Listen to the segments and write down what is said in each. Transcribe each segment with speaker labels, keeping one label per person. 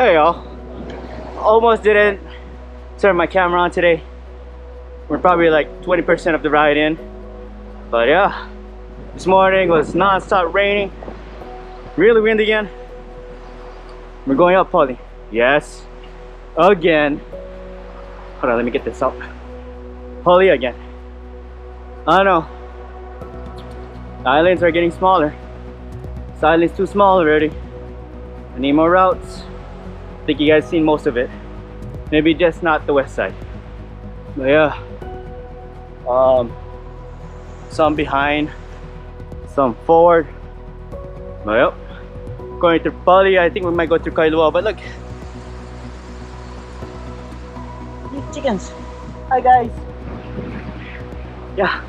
Speaker 1: Hey y'all, almost didn't turn my camera on today. We're probably like 20% of the ride in, but yeah, this morning was non-stop raining, really windy again. We're going up, Pali. Yes, again. Hold on, let me get this out. Pali again. I know. The islands are getting smaller. This island's too small already. I need more routes. I think you guys seen most of it. Maybe just not the west side. But yeah. Some behind, some forward. But yep. Going through Pali. I think we might go through Kailua, but look. These chickens. Hi guys. Yeah.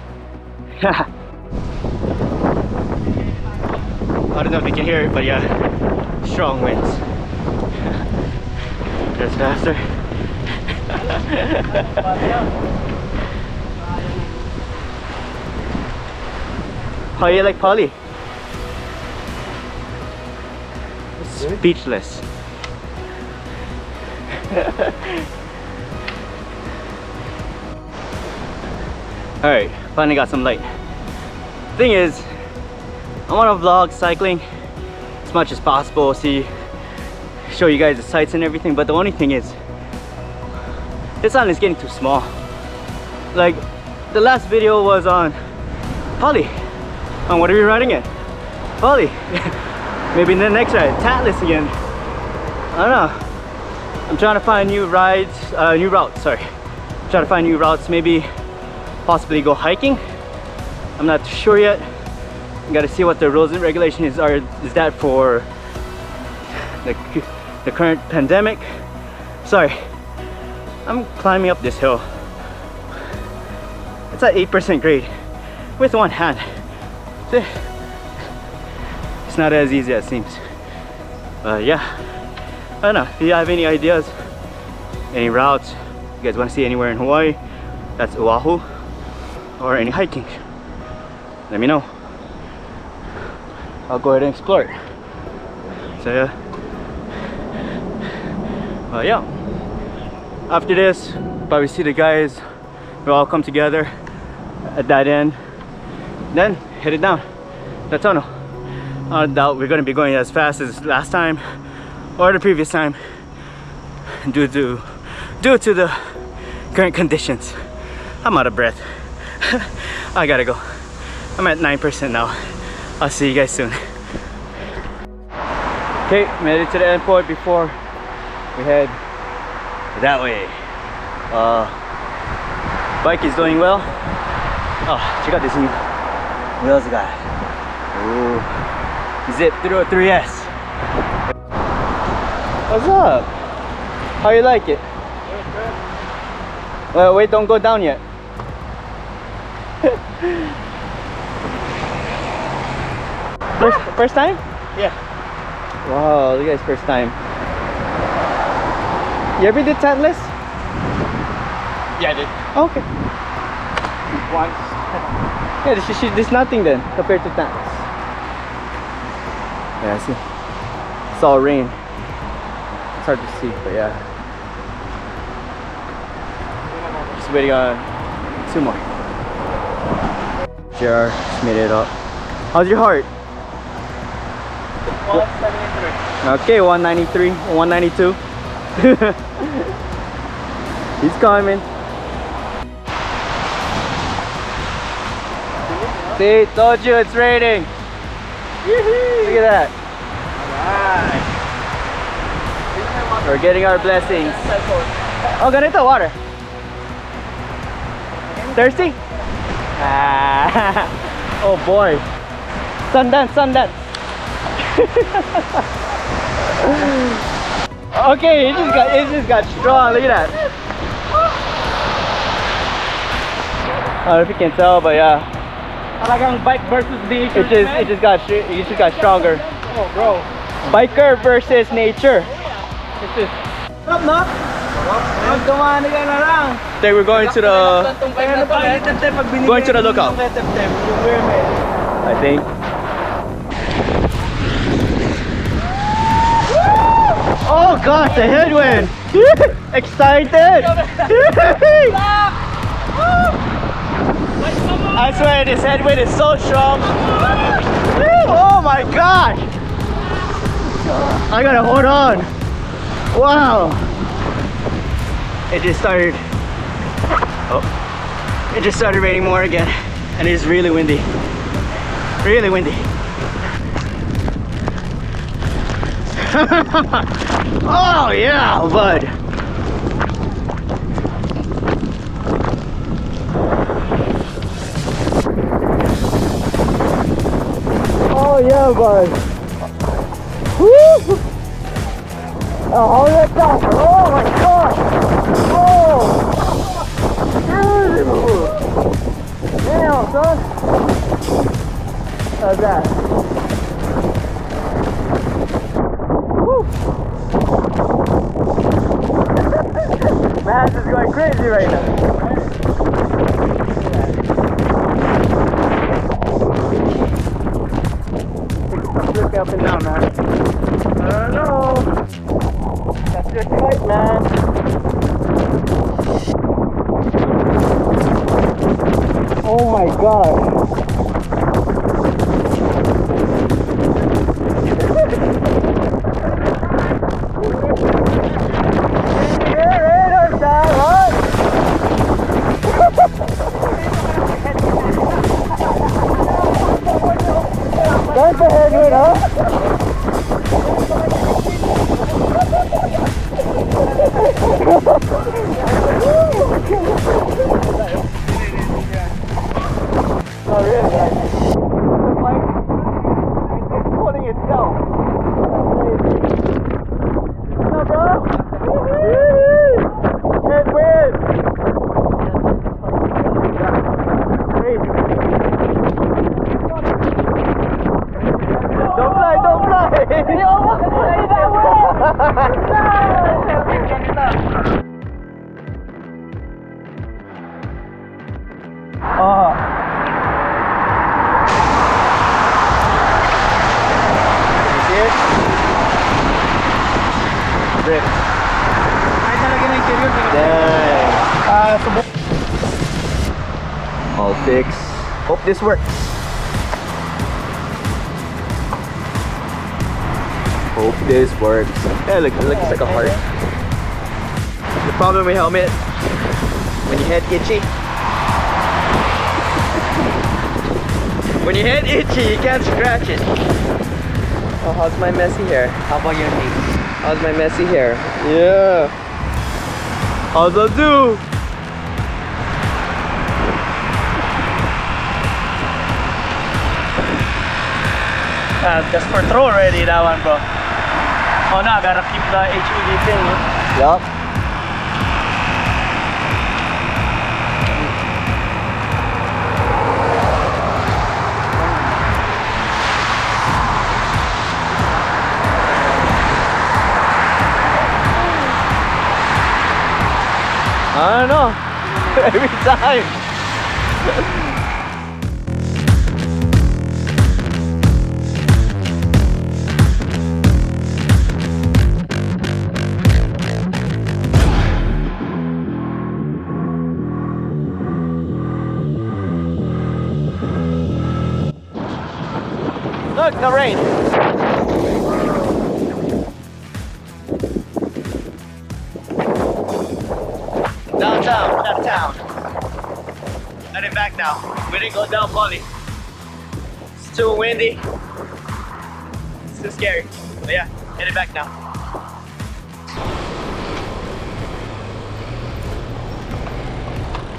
Speaker 1: I don't know if you can hear it, but yeah, strong winds. Just faster. How you like Pali? Speechless. Alright, finally got some light. Thing is, I want to vlog cycling as much as possible, show you guys the sights and everything, but the only thing is, this island is getting too small. Like, the last video was on Pali. And what are we riding at? Pali. Maybe in the next ride, Tatlas again. I don't know. I'm trying to find new routes, sorry. I'm trying to find new routes, maybe possibly go hiking. I'm not sure yet. Gotta see what the rules and regulations are. Is that for the current pandemic? Sorry, I'm climbing up this hill. It's at 8% grade with one hand. It's not as easy as it seems. Yeah, I don't know. If you have any ideas, any routes, you guys want to see anywhere in Hawaii, that's Oahu, or any hiking, let me know. I'll go ahead and explore it. So yeah, after this, probably see the guys. We'll all come together at that end, then head it down the tunnel. I doubt we're going to be going as fast as last time or the previous time due to the current conditions. I'm out of breath. I gotta go. I'm at 9% now. I'll see you guys soon. Okay, made it to the airport before we head that way. Bike is doing well. Oh, check out this new wheels I got. Ooh, Zip 303S. What's up? How you like it? Good. Wait, don't go down yet. First time? Yeah. Wow, look at his first time. You ever did Tatlas?
Speaker 2: Yeah, I did.
Speaker 1: Oh, okay.
Speaker 2: Once.
Speaker 1: Yeah, there's nothing then compared to Tatlas. Yeah, I see. It's all rain. It's hard to see, but yeah. Just waiting on 2 more. JR just made it up. How's your heart?
Speaker 2: 173.
Speaker 1: Okay, 193, 192. He's coming. See, told you it's raining. Look at that. Alright. We're getting our blessings. Oh, ganito water. Thirsty? Ah. Oh boy. Sundance, Sundance. Okay, it just got strong. Look at that. I don't know if you can tell, but yeah.
Speaker 2: Talagang bike versus nature.
Speaker 1: It just got stronger.
Speaker 2: Oh, bro.
Speaker 1: Biker versus nature.
Speaker 2: This is. Sarap, no? Magdumani ka na lang.
Speaker 1: Today we're going to the lookout. I think. Oh gosh, the headwind! Excited! I swear this headwind is so strong. Oh my gosh! I gotta hold on. Wow! It just started. Oh, it just started raining more again, and it's really windy. Really windy. Oh yeah, bud. Oh yeah, bud. Woo! Oh, hold it down. Oh my gosh. Oh. Damn, son. How's that? Woo. Man, this is going crazy right now. Look up and down, man. I don't know. That's just right, man. Oh my god. That's the headwind, huh? Oh really, guys? It's like it's pulling itself. What's up, bro? Headwind! Crazy. Don't fly! You almost flew that way! Oh. You see it? Rip. Ay, talaga na interior. Dang. All fixed. Hope this works. Hope this works. Yeah, look, it's like a heart. The problem with helmet, when your head itchy. When your head itchy, you can't scratch it. Oh, how's my messy hair?
Speaker 2: How about your knee?
Speaker 1: How's my messy hair? Yeah. How's that do?
Speaker 2: Just for throw already, that one, bro. Oh no, I gotta keep the HEV thing.
Speaker 1: Yup. I don't know. Every time. Look, the rain. Downtown, out of town. Heading back now. We didn't go down Pali. It's too windy. It's too scary. But yeah, heading back now.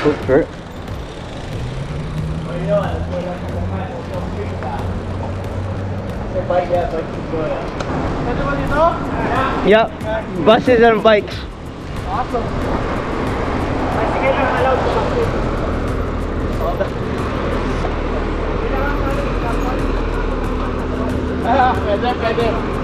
Speaker 1: Good hurt. Yep, buses and bikes.
Speaker 2: Awesome. Bicycle allowed to buses. Pwede.